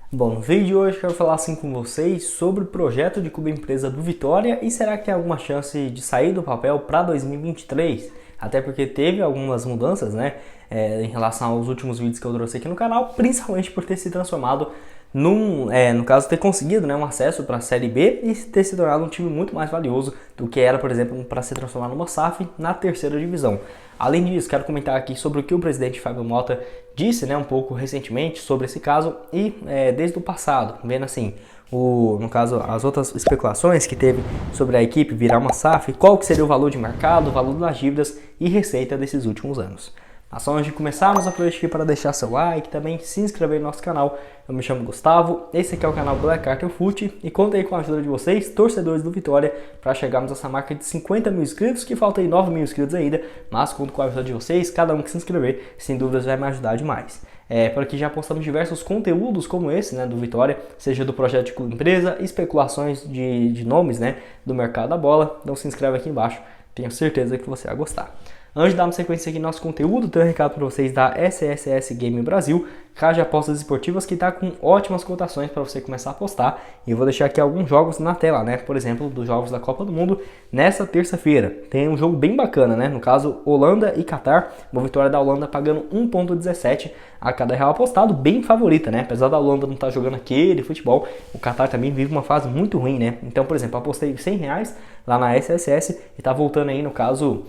Bom, no vídeo de hoje eu quero falar assim com vocês sobre o projeto de clube empresa do Vitória e será que tem alguma chance de sair do papel para 2023? Até porque teve algumas mudanças, né, em relação aos últimos vídeos que eu trouxe aqui no canal, principalmente por ter se transformado no caso, ter conseguido, né, um acesso para a Série B e ter se tornado um time muito mais valioso do que era, por exemplo, para se transformar numa SAF na terceira divisão. Além disso, quero comentar aqui sobre o que o presidente Fábio Mota disse, né, um pouco recentemente sobre esse caso e desde o passado, vendo assim, no caso, as outras especulações que teve sobre a equipe virar uma SAF, qual que seria o valor de mercado, o valor das dívidas e receita desses últimos anos. Mas só antes de começarmos, aproveite aqui para deixar seu like, também se inscrever no nosso canal. Eu me chamo Gustavo, esse aqui é o canal Black Carter Foot e conto aí com a ajuda de vocês, torcedores do Vitória, para chegarmos a essa marca de 50 mil inscritos, que falta aí 9 mil inscritos ainda, mas conto com a ajuda de vocês, cada um que se inscrever, sem dúvidas vai me ajudar demais. Por aqui já postamos diversos conteúdos como esse, né, do Vitória, seja do projeto de clube empresa, especulações de nomes, né, do mercado da bola, então se inscreve aqui embaixo, tenho certeza que você vai gostar. Antes de darmos sequência aqui no nosso conteúdo, tenho um recado para vocês da SSS Game Brasil, casa de apostas esportivas que está com ótimas cotações para você começar a apostar. E eu vou deixar aqui alguns jogos na tela, né? Por exemplo, dos jogos da Copa do Mundo nessa terça-feira. Tem um jogo bem bacana, né? No caso, Holanda e Catar. Uma vitória da Holanda pagando 1,17 a cada real apostado, bem favorita, né? Apesar da Holanda não estar jogando aquele futebol, o Catar também vive uma fase muito ruim, né? Então, por exemplo, apostei R$100 lá na SSS e está voltando aí, no caso,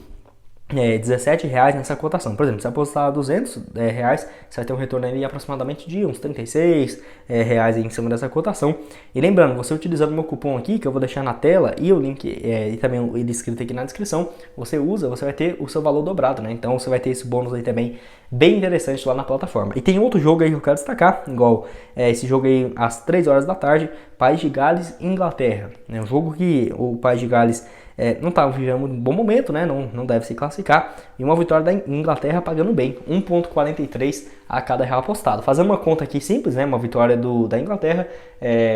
R$17 nessa cotação. Por exemplo, se apostar R$200, você vai ter um retorno aí aproximadamente de uns R$36 reais em cima dessa cotação. E lembrando, você utilizando o meu cupom aqui, que eu vou deixar na tela, e o link e também ele escrito aqui na descrição, você vai ter o seu valor dobrado, né? Então você vai ter esse bônus aí também bem interessante lá na plataforma. E tem outro jogo aí que eu quero destacar, igual esse jogo aí às 3 horas da tarde, País de Gales e Inglaterra. É um jogo que o País de Gales não está vivendo um bom momento, né? Não deve se classificar. E uma vitória da Inglaterra pagando bem, 1,43 a cada real apostado. Fazendo uma conta aqui simples, né? Uma vitória da Inglaterra,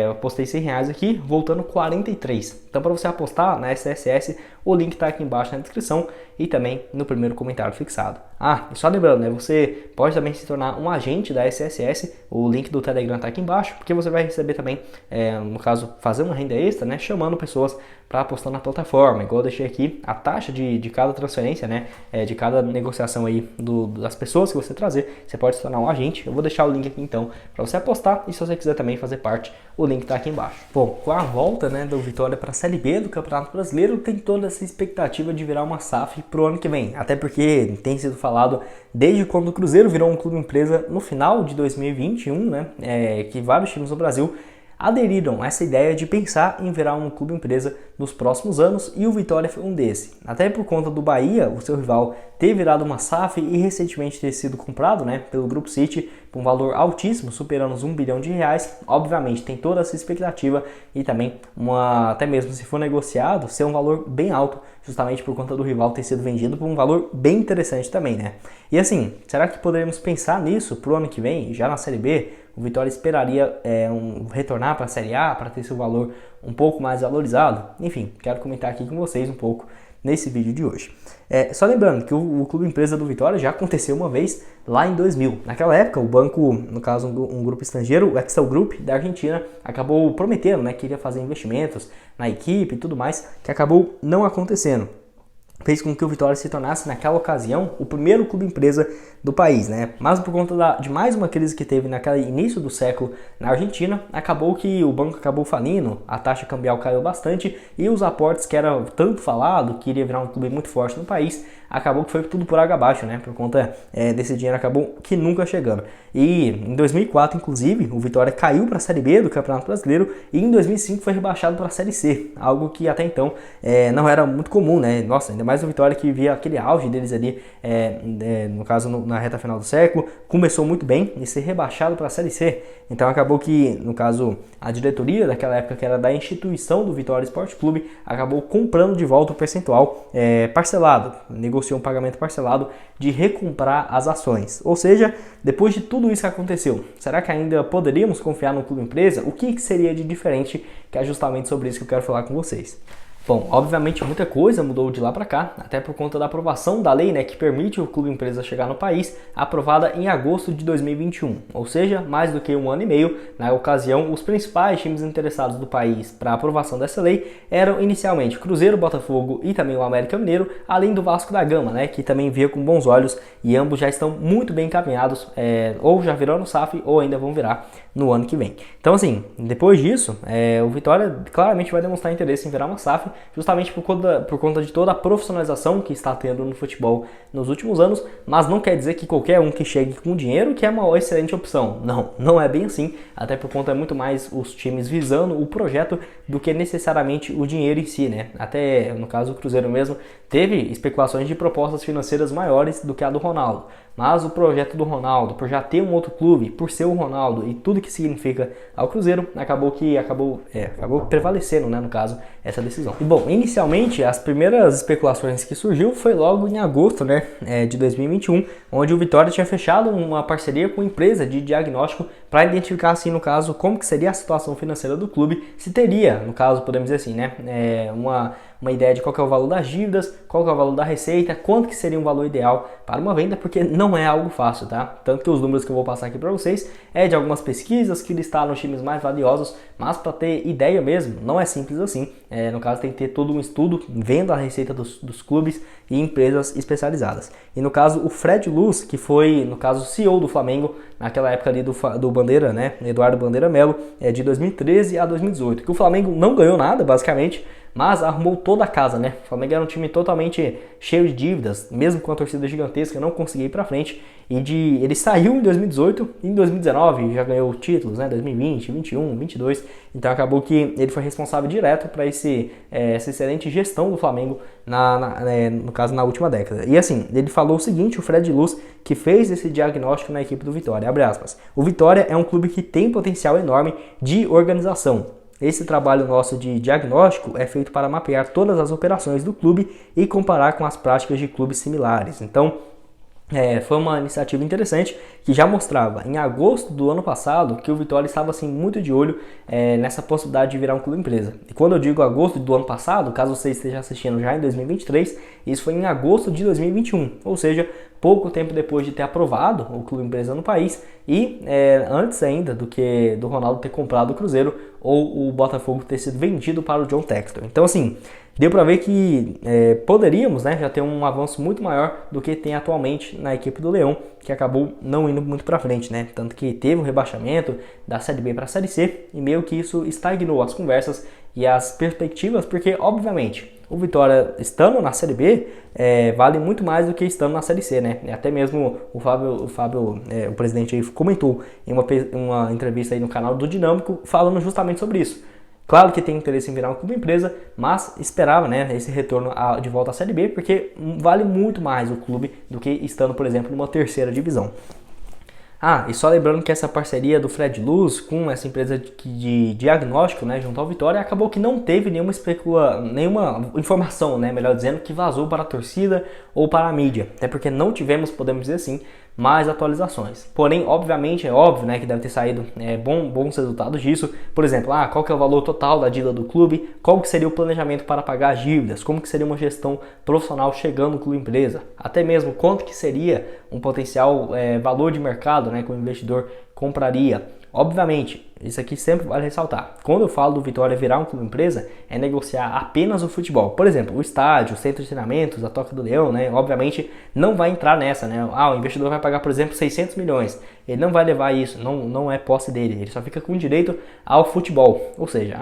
eu apostei R$100 aqui, voltando 43. Então, para você apostar na SSS, o link está aqui embaixo na descrição e também no primeiro comentário fixado. E só lembrando, né? Você pode também se tornar um agente da SSS, o link do Telegram está aqui embaixo, porque você vai receber também, no caso, fazer uma renda extra, né? Chamando pessoas para apostar na plataforma. Igual eu deixei aqui a taxa de cada transferência, né? De cada negociação aí das pessoas que você trazer, você pode se tornar um agente. Eu vou deixar o link aqui então para você apostar e se você quiser também fazer parte, o link está aqui embaixo. Bom, com a volta, né, do Vitória para a Série B do Campeonato Brasileiro, tem toda essa expectativa de virar uma SAF pro ano que vem. Até porque tem sido falado desde quando o Cruzeiro virou um clube empresa no final de 2021, né? Que vários times no Brasil aderiram a essa ideia de pensar em virar um clube empresa nos próximos anos e o Vitória foi um desses. Até por conta do Bahia, o seu rival, ter virado uma SAF e recentemente ter sido comprado, né, pelo Grupo City por um valor altíssimo, superando os R$1 bilhão. Obviamente tem toda essa expectativa e também até mesmo se for negociado, ser um valor bem alto, justamente por conta do rival ter sido vendido por um valor bem interessante também, né? E assim, será que poderíamos pensar nisso pro ano que vem, já na Série B? O Vitória esperaria retornar para a Série A para ter seu valor um pouco mais valorizado? Enfim, quero comentar aqui com vocês um pouco nesse vídeo de hoje. Só lembrando que o clube empresa do Vitória já aconteceu uma vez lá em 2000. Naquela época, o banco, no caso um grupo estrangeiro, o Excel Group da Argentina, acabou prometendo, né, que iria fazer investimentos na equipe e tudo mais, que acabou não acontecendo. Fez com que o Vitória se tornasse, naquela ocasião, o primeiro clube empresa do país, né? Mas por conta de mais uma crise que teve naquele início do século na Argentina, acabou que o banco acabou falindo, a taxa cambial caiu bastante e os aportes que era tanto falado, que iria virar um clube muito forte no país, acabou que foi tudo por água abaixo, né? Por conta desse dinheiro acabou que nunca chegando. E em 2004, inclusive, o Vitória caiu para a Série B do Campeonato Brasileiro e em 2005 foi rebaixado para a Série C, algo que até então não era muito comum, né? Nossa, ainda mais o Vitória que via aquele auge deles ali, no caso na reta final do século, começou muito bem e ser rebaixado para a Série C. Então acabou que, no caso, a diretoria daquela época, que era da instituição do Vitória Esporte Clube, acabou comprando de volta o percentual parcelado, negociou um pagamento parcelado de recomprar as ações. Ou seja, depois de tudo isso que aconteceu, será que ainda poderíamos confiar no clube empresa? O que seria de diferente? Que é justamente sobre isso que eu quero falar com vocês. Bom, obviamente muita coisa mudou de lá para cá, até por conta da aprovação da lei, né, que permite o clube empresa chegar no país, aprovada em agosto de 2021, ou seja, mais do que um ano e meio. Na ocasião, os principais times interessados do país para a aprovação dessa lei eram inicialmente Cruzeiro, Botafogo e também o América Mineiro, além do Vasco da Gama, né, que também via com bons olhos, e ambos já estão muito bem encaminhados, ou já viraram no SAF ou ainda vão virar no ano que vem. Então assim, depois disso, o Vitória claramente vai demonstrar interesse em virar uma SAF, justamente por conta de toda a profissionalização que está tendo no futebol nos últimos anos, mas não quer dizer que qualquer um que chegue com dinheiro que é uma excelente opção. Não é bem assim, até por conta muito mais os times visando o projeto do que necessariamente o dinheiro em si, né? Até no caso do Cruzeiro mesmo, teve especulações de propostas financeiras maiores do que a do Ronaldo. Mas o projeto do Ronaldo, por já ter um outro clube, por ser o Ronaldo e tudo que significa ao Cruzeiro, acabou prevalecendo, né, no caso, essa decisão. E bom, inicialmente as primeiras especulações que surgiu foi logo em agosto, né, de 2021, onde o Vitória tinha fechado uma parceria com uma empresa de diagnóstico para identificar, assim, no caso, como que seria a situação financeira do clube, se teria, no caso, podemos dizer assim, né, uma ideia de qual que é o valor das dívidas, qual que é o valor da receita, quanto que seria um valor ideal para uma venda, porque não é algo fácil, tá? Tanto que os números que eu vou passar aqui para vocês é de algumas pesquisas que listaram os times mais valiosos, mas para ter ideia mesmo, não é simples assim. No caso, tem que ter todo um estudo vendo a receita dos clubes e empresas especializadas. E no caso, o Fred Luz, que foi, no caso, CEO do Flamengo, naquela época ali do Bandeira, né? Eduardo Bandeira Melo, de 2013 a 2018, que o Flamengo não ganhou nada, basicamente, mas arrumou toda a casa, né? O Flamengo era um time totalmente cheio de dívidas, mesmo com a torcida gigantesca, não conseguia ir pra frente. Ele saiu em 2018 e em 2019 já ganhou títulos, né? 2020, 21, 22. Então acabou que ele foi responsável direto para essa excelente gestão do Flamengo, no caso, na última década. E assim, ele falou o seguinte, o Fred Luz, que fez esse diagnóstico na equipe do Vitória, abre aspas: o Vitória é um clube que tem potencial enorme de organização. Esse trabalho nosso de diagnóstico é feito para mapear todas as operações do clube e comparar com as práticas de clubes similares. Então, foi uma iniciativa interessante que já mostrava em agosto do ano passado que o Vitória estava assim muito de olho nessa possibilidade de virar um clube empresa. E quando eu digo agosto do ano passado, caso você esteja assistindo já em 2023, isso foi em agosto de 2021, ou seja, pouco tempo depois de ter aprovado o clube empresa no país e antes ainda do Ronaldo ter comprado o Cruzeiro ou o Botafogo ter sido vendido para o John Textor. Então assim, deu para ver que poderíamos, né, já ter um avanço muito maior do que tem atualmente na equipe do Leão, que acabou não indo muito para frente, né? Tanto que teve um rebaixamento da Série B para a Série C e meio que isso estagnou as conversas e as perspectivas, porque obviamente o Vitória estando na Série B vale muito mais do que estando na Série C, né? Até mesmo o Fábio, o presidente aí comentou em uma entrevista aí no canal do Dinâmico falando justamente sobre isso. Claro que tem interesse em virar uma clube empresa, mas esperava, né, esse retorno de volta à Série B, porque vale muito mais o clube do que estando, por exemplo, numa terceira divisão. E só lembrando que essa parceria do Fred Luz com essa empresa de diagnóstico, né, junto ao Vitória, acabou que não teve nenhuma informação, né, melhor dizendo, que vazou para a torcida ou para a mídia. Até porque não tivemos, podemos dizer assim, mais atualizações. Porém, obviamente, é óbvio, né, que deve ter saído bons resultados disso. Por exemplo, qual que é o valor total da dívida do clube, qual que seria o planejamento para pagar as dívidas, como que seria uma gestão profissional chegando no clube empresa, até mesmo quanto que seria um potencial valor de mercado, né, que o investidor compraria. Obviamente, isso aqui sempre vale ressaltar. Quando eu falo do Vitória virar um clube empresa, é negociar apenas o futebol. Por exemplo, o estádio, o centro de treinamentos, a Toca do Leão, né? Obviamente não vai entrar nessa, né? O investidor vai pagar, por exemplo, 600 milhões. Ele não vai levar isso, não é posse dele. Ele só fica com direito ao futebol. Ou seja,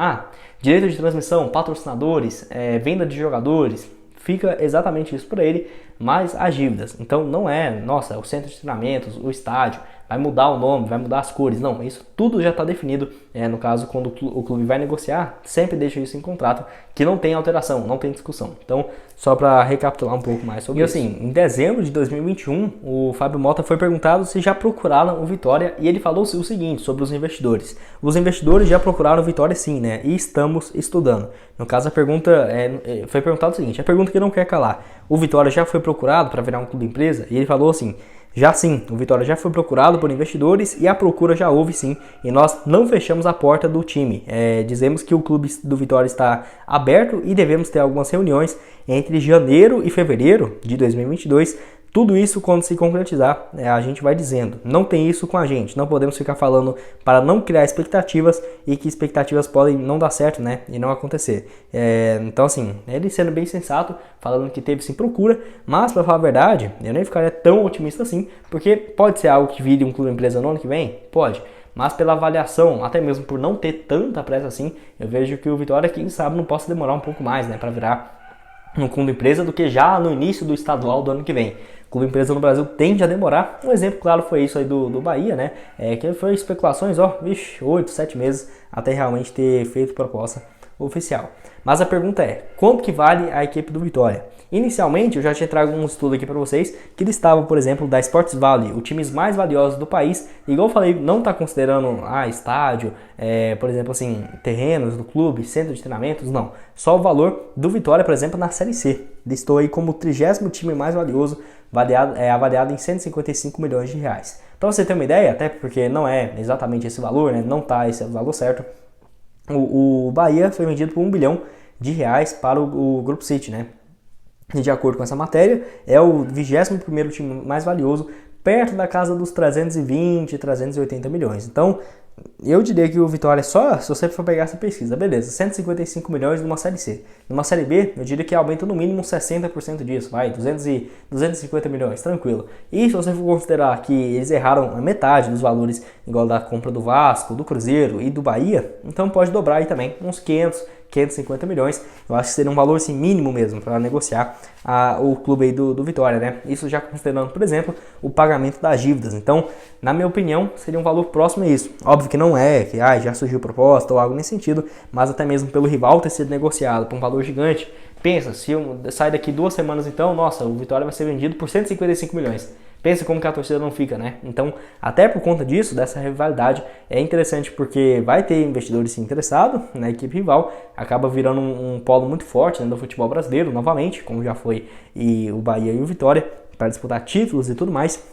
direito de transmissão, patrocinadores, venda de jogadores, fica exatamente isso para ele, mais as dívidas. Então não é, o centro de treinamentos, o estádio, vai mudar o nome, vai mudar as cores. Não, isso tudo já está definido. No caso, quando o clube vai negociar, sempre deixa isso em contrato, que não tem alteração, não tem discussão. Então, só para recapitular um pouco mais sobre isso. E assim, em dezembro de 2021, o Fábio Mota foi perguntado se já procuraram o Vitória e ele falou o seguinte sobre os investidores. Os investidores já procuraram o Vitória sim, né? E estamos estudando. No caso, a pergunta foi perguntado o seguinte, a pergunta que não quer calar. O Vitória já foi procurado para virar um clube empresa? E ele falou assim: Já sim, o Vitória já foi procurado por investidores e a procura já houve sim, e nós não fechamos a porta do time. Dizemos que o clube do Vitória está aberto e devemos ter algumas reuniões entre janeiro e fevereiro de 2022. Tudo isso, quando se concretizar, a gente vai dizendo. Não tem isso com a gente. Não podemos ficar falando para não criar expectativas e que expectativas podem não dar certo, né? E não acontecer. Então, assim, ele sendo bem sensato, falando que teve sim procura, mas, para falar a verdade, eu nem ficaria tão otimista assim, porque pode ser algo que vire um clube empresa no ano que vem? Pode. Mas pela avaliação, até mesmo por não ter tanta pressa assim, eu vejo que o Vitória, quem sabe, não possa demorar um pouco mais, né? Para virar um clube empresa do que já no início do estadual do ano que vem. Clube empresa no Brasil tende a demorar. Um exemplo claro foi isso aí do Bahia, né? Que foi especulações, 8, 7 meses até realmente ter feito proposta oficial. Mas a pergunta é, quanto que vale a equipe do Vitória? Inicialmente, eu já tinha trago um estudo aqui para vocês que listava, por exemplo, da Sports Valley, os times mais valiosos do país. Igual eu falei, não está considerando estádio, por exemplo, assim, terrenos do clube, centro de treinamentos, não. Só o valor do Vitória, por exemplo, na Série C. Listou aí como o 30º time mais valioso, avaliado em 155 milhões de reais. Para você ter uma ideia, até porque não é exatamente esse valor, né? Não está esse valor certo, o Bahia foi vendido por 1 bilhão de reais para o Grupo City, né? E de acordo com essa matéria, é o 21º time mais valioso, perto da casa dos 320, 380 milhões. Então, eu diria que o Vitória só, se você for pegar essa pesquisa, beleza, 155 milhões numa Série C. Numa Série B, eu diria que aumenta no mínimo 60% disso, 250 milhões, tranquilo. E se você for considerar que eles erraram a metade dos valores, igual da compra do Vasco, do Cruzeiro e do Bahia, então pode dobrar aí também, uns 550 milhões, eu acho que seria um valor assim, mínimo mesmo para negociar o clube aí do Vitória, né? Isso já considerando, por exemplo, o pagamento das dívidas. Então, na minha opinião, seria um valor próximo a isso. Óbvio que não é, que já surgiu proposta ou algo nesse sentido, mas até mesmo pelo rival ter sido negociado por um valor gigante. Pensa, se sai daqui 2 semanas então, nossa, o Vitória vai ser vendido por 155 milhões. Pensa como que a torcida não fica, né? Então, até por conta disso, dessa rivalidade, é interessante porque vai ter investidores interessados na equipe rival, acaba virando um polo muito forte, né, do futebol brasileiro, novamente, como já foi o Bahia e o Vitória, para disputar títulos e tudo mais.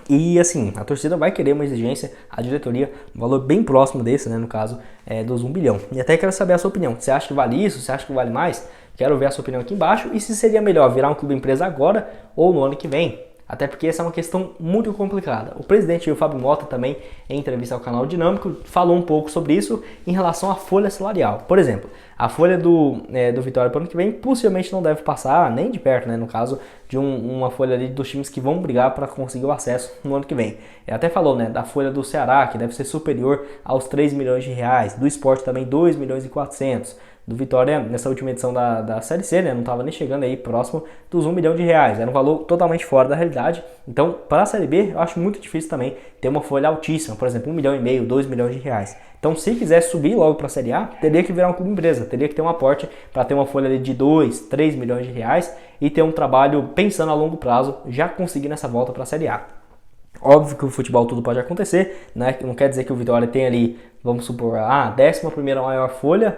E assim, a torcida vai querer uma exigência, a diretoria, um valor bem próximo desse, né, no caso, dos 1 bilhão. E até quero saber a sua opinião. Você acha que vale isso? Você acha que vale mais? Quero ver a sua opinião aqui embaixo. E se seria melhor virar um clube empresa agora ou no ano que vem? Até porque essa é uma questão muito complicada. O presidente, o Fábio Mota, também, em entrevista ao canal Dinâmico, falou um pouco sobre isso em relação à folha salarial. Por exemplo, a folha do Vitória para o ano que vem possivelmente não deve passar nem de perto, né, no caso de uma folha ali dos times que vão brigar para conseguir o acesso no ano que vem. Ele até falou, né, da folha do Ceará, que deve ser superior aos 3 milhões de reais, do Sport também 2 milhões e 400. Do Vitória, nessa última edição da Série C, né, não estava nem chegando aí próximo dos 1 milhão de reais, era um valor totalmente fora da realidade. Então, para a Série B, eu acho muito difícil também ter uma folha altíssima, por exemplo, 1,5 milhão, 2 milhões de reais. Então, se quiser subir logo para a Série A, teria que virar um clube empresa, teria que ter um aporte para ter uma folha ali de 2, 3 milhões de reais e ter um trabalho pensando a longo prazo, já conseguindo essa volta para a Série A. Óbvio que o futebol tudo pode acontecer, né? Não quer dizer que o Vitória tem ali, vamos supor, a 11ª maior folha,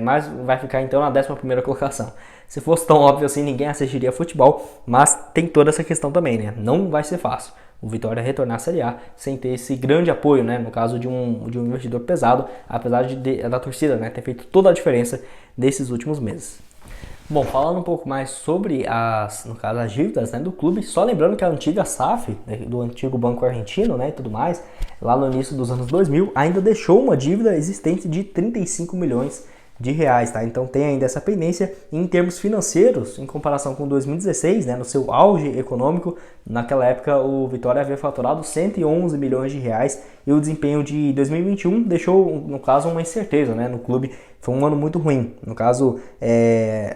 mas vai ficar então na 11ª colocação. Se fosse tão óbvio assim, ninguém assistiria futebol, mas tem toda essa questão também, né? Não vai ser fácil o Vitória retornar à Série A sem ter esse grande apoio, né? No caso de um investidor pesado, apesar da torcida, né, ter feito toda a diferença nesses últimos meses. Bom, falando um pouco mais sobre as dívidas, né, do clube, só lembrando que a antiga SAF, né, do antigo Banco Argentino, né, e tudo mais, lá no início dos anos 2000, ainda deixou uma dívida existente de 35 milhões de reais, tá? Então tem ainda essa pendência em termos financeiros, em comparação com 2016, né, no seu auge econômico, naquela época o Vitória havia faturado 111 milhões de reais e o desempenho de 2021 deixou, no caso, uma incerteza, né, no clube. Foi um ano muito ruim. No caso,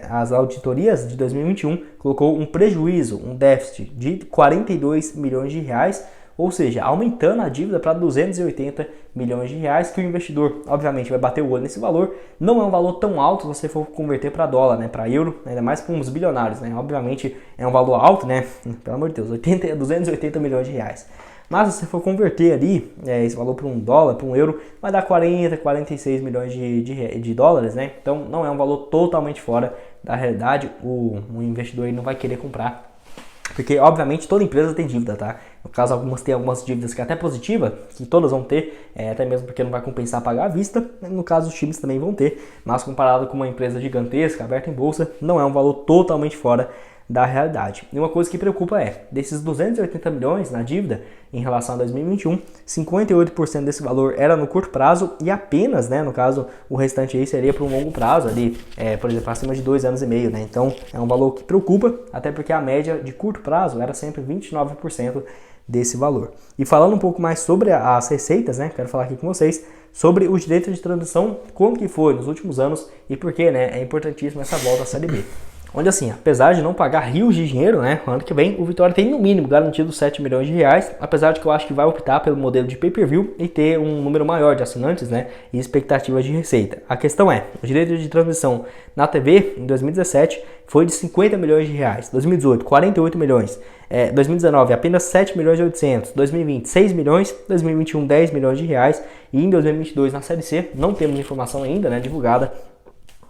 as auditorias de 2021 colocou um prejuízo, um déficit de 42 milhões de reais, ou seja, aumentando a dívida para 280 milhões de reais, que o investidor, obviamente, vai bater o olho nesse valor. Não é um valor tão alto se você for converter para dólar, né, para euro, ainda mais para uns bilionários, né? Obviamente é um valor alto, né? Pelo amor de Deus, 280 milhões de reais. Mas se você for converter ali esse valor para um dólar, para um euro, vai dar 46 milhões de dólares, né? Então não é um valor totalmente fora da realidade. O investidor aí não vai querer comprar Porque, obviamente, toda empresa tem dívida, tá? No caso, algumas têm algumas dívidas que é até positiva, que todas vão ter, até mesmo porque não vai compensar pagar à vista. No caso, os times também vão ter, mas comparado com uma empresa gigantesca, aberta em bolsa, não é um valor totalmente fora da realidade. E uma coisa que preocupa é, desses 280 milhões na dívida em relação a 2021, 58% desse valor era no curto prazo e apenas, né, no caso, o restante aí seria para um longo prazo ali, por exemplo, acima de 2 anos e meio, né? Então, é um valor que preocupa, até porque a média de curto prazo era sempre 29% desse valor. E falando um pouco mais sobre as receitas, né, quero falar aqui com vocês sobre os direitos de transmissão, como que foi nos últimos anos e por que, né, é importantíssimo essa volta à Série B. Onde assim, apesar de não pagar rios de dinheiro, né, no ano que vem, o Vitória tem no mínimo garantido 7 milhões de reais, apesar de que eu acho que vai optar pelo modelo de pay-per-view e ter um número maior de assinantes, né, e expectativas de receita. A questão é, o direito de transmissão na TV, em 2017, foi de 50 milhões de reais, 2018, 48 milhões, 2019, apenas 7 milhões e 800, 2020, 6 milhões, 2021, 10 milhões de reais, e em 2022, na Série C, não temos informação ainda, né, divulgada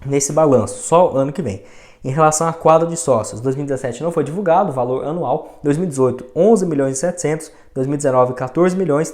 nesse balanço, só ano que vem. Em relação à quadra de sócios, 2017 não foi divulgado o valor anual, 2018 11 milhões e 700, 2019 14 milhões,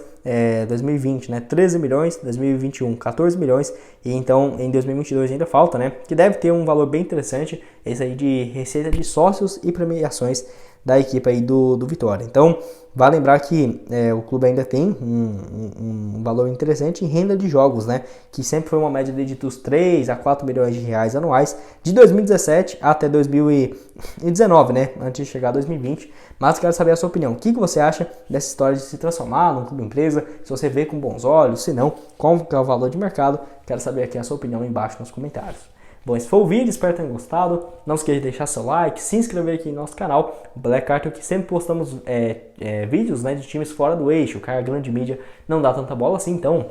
2020 né, 13 milhões, 2021 14 milhões e então em 2022 ainda falta, né, que deve ter um valor bem interessante, esse aí de receita de sócios e premiações da equipe aí do Vitória. Então, vale lembrar que o clube ainda tem um valor interessante em renda de jogos, né? Que sempre foi uma média de dos 3 a 4 milhões de reais anuais, de 2017 até 2019, né? Antes de chegar a 2020. Mas quero saber a sua opinião. O que você acha dessa história de se transformar num clube empresa? Se você vê com bons olhos, se não, qual que é o valor de mercado? Quero saber aqui a sua opinião embaixo nos comentários. Bom, esse foi o vídeo, espero que tenham gostado. Não esqueça de deixar seu like, se inscrever aqui no nosso canal, o Black Arthur, que sempre postamos vídeos, né, de times fora do eixo, que a grande mídia não dá tanta bola assim, então...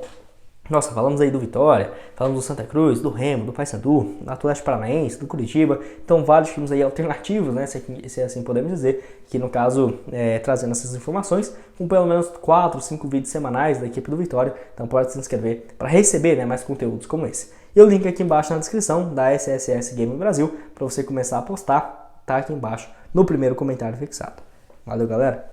Nossa, falamos aí do Vitória, falamos do Santa Cruz, do Remo, do Paysandu, do Atlético Paranaense, do Curitiba. Então, vários times aí alternativos, né? Se assim podemos dizer, que no caso, trazendo essas informações, com pelo menos 4, 5 vídeos semanais da equipe do Vitória. Então, pode se inscrever para receber, né, mais conteúdos como esse. E o link aqui embaixo na descrição da SSS Game Brasil, para você começar a postar, tá aqui embaixo no primeiro comentário fixado. Valeu, galera!